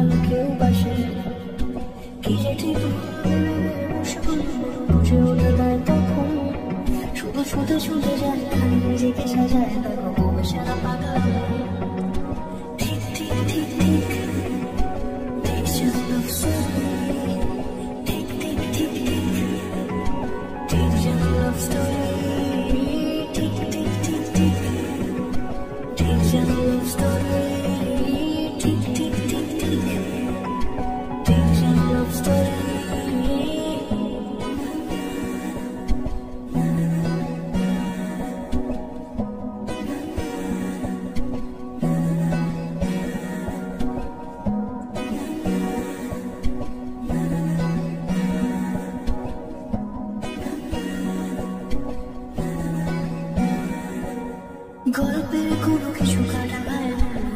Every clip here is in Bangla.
ভালো কেউ বাসে কি যে ঠিক বসে বুঝে ওঠে না তখন শুধু শুধু ছুটে যায় খালি নিজেকে সাজায় দেখো বউ সারা পাগল ঠিক ঠিক ঠিক ঠিক Takes your love story ঠিক ঠিক ঠিক ঠিক Takes your love story ঠিক ঠিক ঠিক ঠিক Takes your love story ঠিক ঠিক ঠিক ঠিক Takes your love story গল্পের কোনো কিছু কাটা ভাই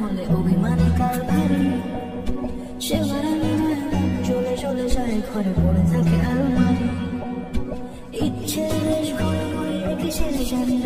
হলে অভিমানে কাল ভারী সে মারানি চলে চলে যায় ঘরে পড়ে থাকে আলমারি ইচ্ছে বেশ ঘরে ঘরে রেখে সে জানি